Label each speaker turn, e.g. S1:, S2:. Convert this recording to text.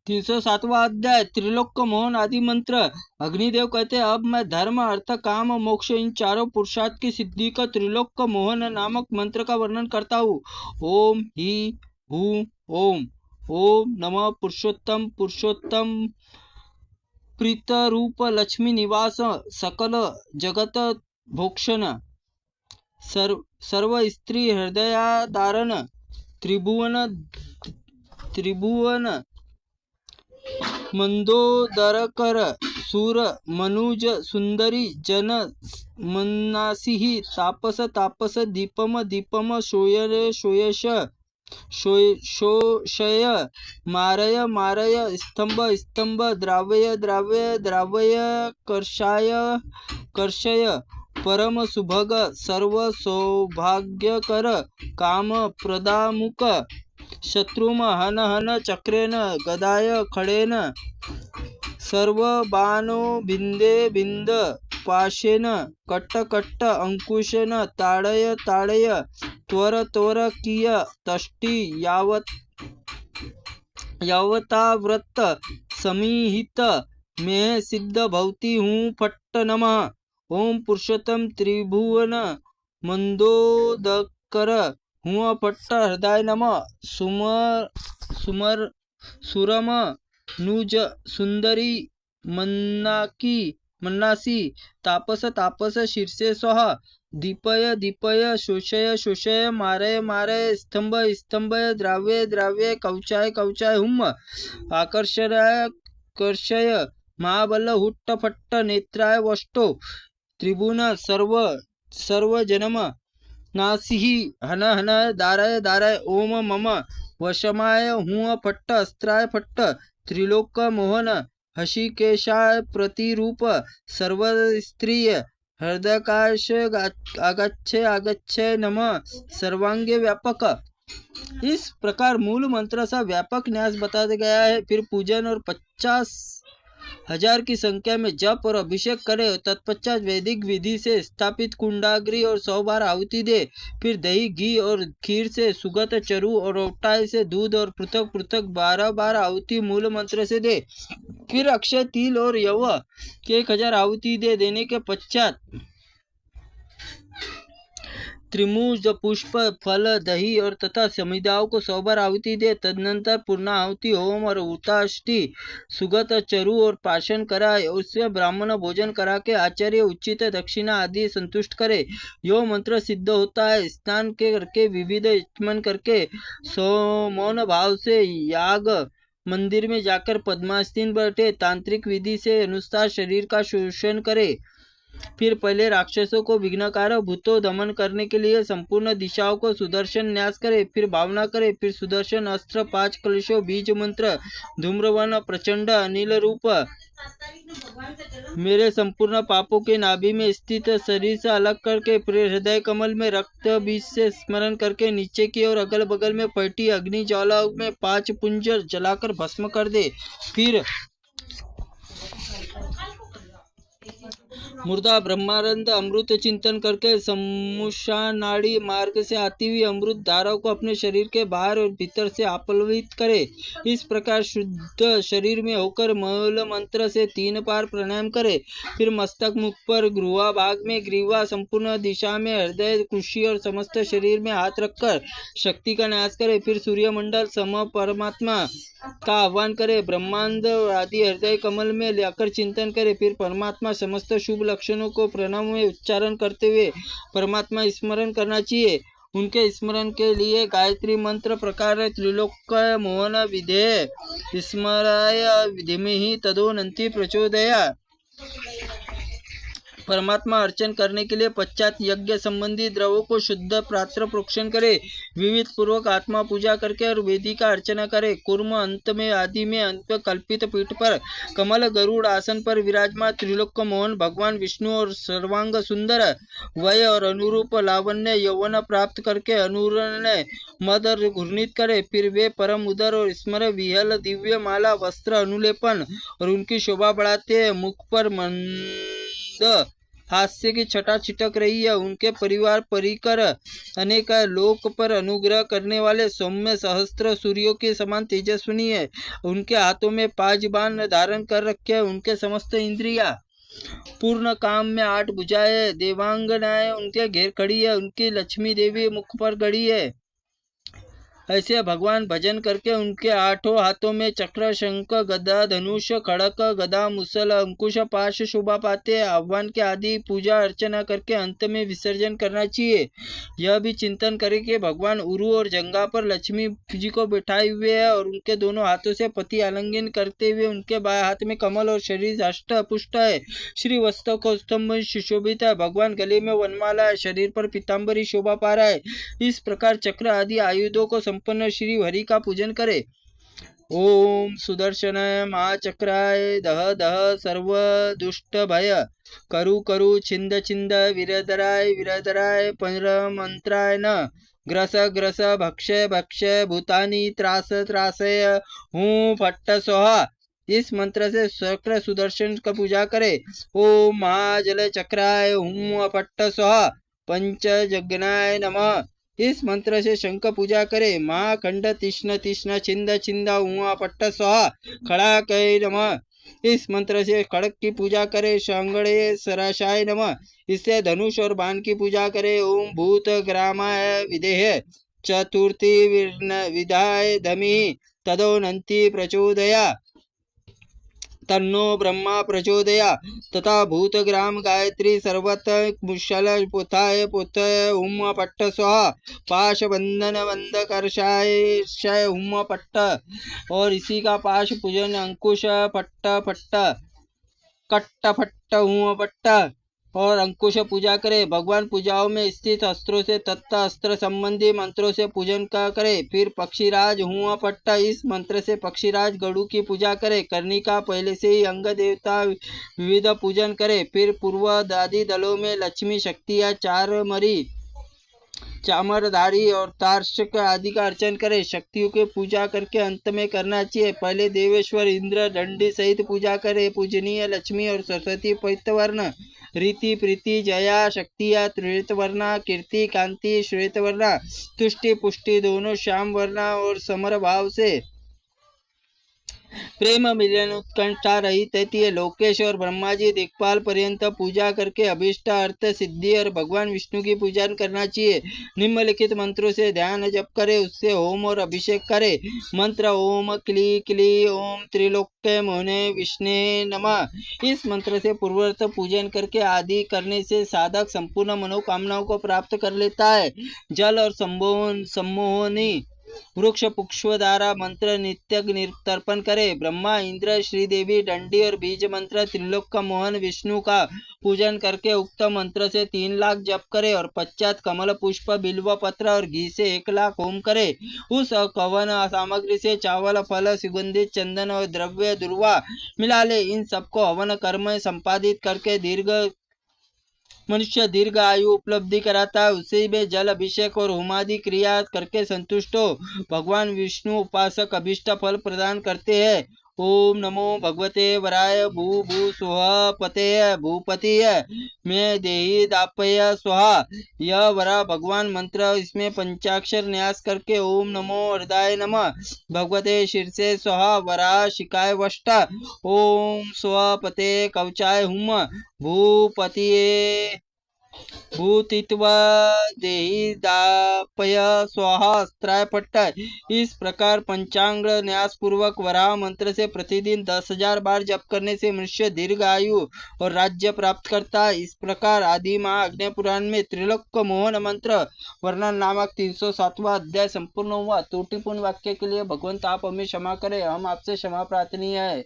S1: 307वां अध्याय त्रिलोक मोहन आदि मंत्र। अग्निदेव कहते, अब मैं धर्म अर्थ काम मोक्ष इन चारों पुरुषार्थ की सिद्धि का त्रिलोक मोहन नामक मंत्र का वर्णन करता हूँ। ओम ही हूँ ओम। ओम नमः पुरुषोत्तम पुरुषोत्तम प्रीत रूप लक्ष्मी निवास सकल जगत भोक्षण सर्व स्त्री हृदयाधारण त्रिभुवन त्रिभुवन मंदोदरकर सूर मनुज सुंदरी जन मन्नासी तापस तापस दीपम दीपम शोय शोयश शोषय मारय मारय स्तंभ स्तंभ द्रावय द्रावय द्रावय कर्षाय कर्षय परम सुभग सर्व सौभाग्यकर काम प्रदामुक शत्रुम हन हन चक्रेन गदाय खड़ेन सर्व बाणो भिंदे भिंद पाशेन कट्ट कट्ट अंकुशेन ताड़य ताड़य त्वर त्वर किय तष्टि यावताव्रत समीहित में सिद्ध भवती हूँ फट्ट नमः। ओम पुरुषोत्तम त्रिभुवन मंदोदकर हुआ फट्ट हृदय नमः। सुमर सुरम नुज सुंदरी मन्नासी तापस तापस शीर्षे स्वः दीपय दीपय शोषय शोषय मारय मारय स्तंभ स्तंभ द्राव्य द्राव्य कवचाय कवचाय हुम आकर्षय कर्षय महाबल हुट्ट फट्ट नेत्राय वष्टो त्रिभुवन सर्व सर्व जन्म नासिही हन हन दाराय दाराय ओम मम वशमाय हुआ फट्ट अस्त्राय फट्ट त्रिलोक मोहन हशिकेशाय प्रतिरूप सर्व स्त्रीय हृदयकाश आगच्छे आगच्छे नमः सर्वांगे व्यापक। इस प्रकार मूल मंत्र सा व्यापक न्यास बताया गया है। फिर पूजन और 50,000 की संख्या में जप और अभिषेक करे। तत्पश्चात वैदिक विधि से स्थापित कुंडाग्रि और 100 बार आहुति दे। फिर दही घी और खीर से सुगत चरु और औटाई से दूध और पृथक पृथक 12 बार आहुति मूल मंत्र से दे। फिर अक्षय तिल और यव के 1000 आहुति दे। देने के पश्चात त्रिमुज पुष्प फल दही और तथा समिदाओं को 100 बार आहुति दे। तदनंतर पूर्ण आहुति होम और उताष्टि सुगत चरु और पाशन कराए। उससे ब्राह्मण भोजन करा के आचार्य उचित दक्षिणा आदि संतुष्ट करे। यो मंत्र सिद्ध होता है। स्नान के करके विविध यत्न करके मौन भाव से याग मंदिर में जाकर पद्मासीन बैठे। तांत्रिक विधि से अनुसार शरीर का शोषण करे। फिर पहले राक्षसों को विघ्नकारक भूतों दमन करने के लिए संपूर्ण दिशाओं को सुदर्शन न्यास करे। फिर भावना करे। फिर सुदर्शन अस्त्र 5 कलशों बीज मंत्र धूम्रवन प्रचंड अनिल रूप मेरे संपूर्ण पापों के नाभि में स्थित शरीर से अलग करके फिर हृदय कमल में रक्त बीज से स्मरण करके नीचे की और अगल बगल में फटी अग्नि ज्वाला में 5 पुंज जलाकर भस्म कर दे। फिर मुर्दा ब्रह्मानंद अमृत चिंतन करके समुषा नाड़ी मार्ग से आती हुई अमृत धारा को अपने शरीर के बाहर और भीतर से आप्लवित करे। इस प्रकार शुद्ध शरीर में होकर मूल मंत्र से 3 बार प्राणायाम करे। फिर मस्तक मुख पर ग्रीवा भाग में ग्रीवा संपूर्ण दिशा में हृदय कुशी और समस्त शरीर में हाथ रखकर शक्ति का न्यास करे। फिर सूर्यमंडल सम परमात्मा का आह्वान करे। ब्रह्मांड आदि हृदय कमल में लेकर चिंतन करे। फिर परमात्मा समस्त शुभ लक्षणों को प्रणव में उच्चारण करते हुए परमात्मा स्मरण करना चाहिए। उनके स्मरण के लिए गायत्री मंत्र प्रकार त्रिलोक मोहन विधेय स्मराय धीमहि तदोनंति प्रचोदया। परमात्मा अर्चन करने के लिए पश्चात यज्ञ संबंधी द्रवों को शुद्ध पात्र प्रोक्षण करे। विविध पूर्वक आत्मा पूजा करके और वेदी का अर्चना करे। कुर्म अंत में आदि में अंत कल्पित पीठ पर कमल गरुड़ आसन पर विराजमान त्रिलोक मोहन भगवान विष्णु और सर्वांग सुंदर वय और अनुरूप लावण्य यौवन प्राप्त करके अनुरण मद घूर्णित करे। फिर वे परम उदर और स्मर विहल दिव्य माला वस्त्र अनुलेपन और उनकी शोभा बढ़ाते मुख पर मंद हास्य की छटा छिटक रही है। उनके परिवार परिकर अनेक लोक पर अनुग्रह करने वाले सौम्य सहस्त्र सूर्यों के समान तेजस्विनी है। उनके हाथों में 5 बाण धारण कर रखे हैं। उनके समस्त इंद्रिया पूर्ण काम में 8 भुजाएं देवांगनाएं उनके घेर खड़ी है। उनकी लक्ष्मी देवी मुख पर गड़ी है। ऐसे भगवान भजन करके उनके 8 हाथों में चक्र, शंख, गदा, धनुष, खड़क, गदा, मुसल, अंकुश, पाश शोभा पाते। आह्वान के आदि पूजा अर्चना करके अंत में विसर्जन करना चाहिए। यह भी चिंतन करें कि भगवान उरु और जंगा पर लक्ष्मी जी को बैठाए हुए है और उनके दोनों हाथों से पति आलिंगन करते हुए उनके बाएं हाथ में कमल और शरीर अष्ट पुष्ट है। श्री वस्त्र को स्तंभ सुशोभित है। भगवान गले में वनमाला है, शरीर पर पीताम्बरी शोभा पा रहा है। इस प्रकार चक्र आदि आयुधों को संपन्न श्री हरि का पूजन करे। ओम सुदर्शन महाचक्राय दह दह सर्व दुष्ट भय करु करु छिंद छिंद वीरधराय वीरधराय परमंत्राय न ग्रस ग्रस भक्षय भक्षय भूतानि त्रास त्रासय हूँ फट्ट सोहा। इस मंत्र से चक्र सुदर्शन का पूजा करे। ओम महाजल चक्राय हूँ फट्ट सोहा पंच जगनाय नमः। इस मंत्र से शंख पूजा करे। महाखंड तीक्ष्ण तीक्ष्ण छिंद छिंद हुआ पट्ट स्वाहा खड़ाकय नमः। इस मंत्र से खड़क की पूजा करे। सांगड़े सराशाय नमः। इससे धनुष और बाण की पूजा करे। ओम भूत ग्रामाय विदेह चतुर्थी विधाय धमी तदोनंती प्रचोदया तन्नो ब्रह्मा प्रचोदया तथा भूतग्राम गायत्री सर्वत्र मुशल पुथाय पुथय हुम पट्ट स्वाहा पाश बंधन बंद करशाय शय हुम पट्ट। और इसी का पाश पूजन अंकुश पट्ट पट्ट कट्ट फट्ट हुम पट्ट और अंकुश पूजा करे। भगवान पूजाओं में स्थित अस्त्रों से तत्त अस्त्र संबंधी मंत्रों से पूजन का करे। फिर पक्षीराज हुआ पट्ट इस मंत्र से पक्षीराज गरुड़ की पूजा करे। करनी का पहले से ही अंग देवता विविध पूजन करे। फिर पूर्व आदि दलों में लक्ष्मी शक्ति या चार मरी चामरधारी और तार्शक आदि का अर्चन करे। शक्तियों की पूजा करके अंत में करना चाहिए। पहले देवेश्वर इंद्र दंडी सहित पूजा करे। पूजनीय लक्ष्मी और सरस्वती पवित्रवर्ण रीति प्रीति जया शक्तिया त्रिवृत वर्णा कीर्ति कांति श्वेत वर्णा तुष्टि पुष्टि दोनों श्याम वर्णा और समर भाव से प्रेम मिलन उत्कंठा रहित रहती है। लोकेश और ब्रह्मा जी दिक्पाल पर्यंत पूजा करके अभिष्ट अर्थ सिद्धि और भगवान विष्णु की पूजा करना चाहिए। निम्नलिखित मंत्रों से ध्यान जप करे, उससे होम और अभिषेक करे। मंत्र ओम क्ली क्ली ओम त्रिलोक्य मोहने विष्णे नमः। इस मंत्र से पूर्ववर्त पूजन करके आदि करने से साधक संपूर्ण मनोकामनाओं को प्राप्त कर लेता है। जल और सम्मोहनी वृक्ष पुष्प द्वारा मंत्र नित्य तर्पण करे। ब्रह्मा इंद्र श्रीदेवी दंडी और बीज मंत्र त्रिलोक का मोहन विष्णु का पूजन करके उक्त मंत्र से 3 लाख जप करे और पश्चात कमल पुष्प बिल्व पत्र और घी से 1 लाख होम करे। उस कवन सामग्री से चावल फल सुगंधित चंदन और द्रव्य दुर्वा मिला ले। इन सबको हवन कर्म संपादित करके मनुष्य दीर्घ आयु उपलब्धि कराता है। उसी में जल अभिषेक और होमादि क्रिया करके संतुष्ट हो भगवान विष्णु उपासक अभिष्ट फल प्रदान करते हैं। ओम नमो भगवते वराय भू भू स्वः पते भूपति मैं देही दापय स्वाहा। यह वरा भगवान मंत्र, इसमें पंचाक्षर न्यास करके ओम नमो हृदय नमः भगवते शीर्षे स्वाहा वरा शिकाय वष्ट ओम स्वपते कवचाय हुम भूपतिये भूतित्वा देहि दापय स्वाहा अस्त्राय पट्ट। इस प्रकार पंचांग न्यास पूर्वक वराह मंत्र से प्रतिदिन 10,000 बार जप करने से मनुष्य दीर्घ आयु और राज्य प्राप्त करता है। इस प्रकार आदि महा अग्नि पुराण में त्रिलोक मोहन मंत्र वर्णन नामक 307वां अध्याय संपूर्ण हुआ। त्रुटिपूर्ण वाक्य के लिए भगवंत आप हमें क्षमा करें, हम आपसे क्षमा प्रार्थनीय है।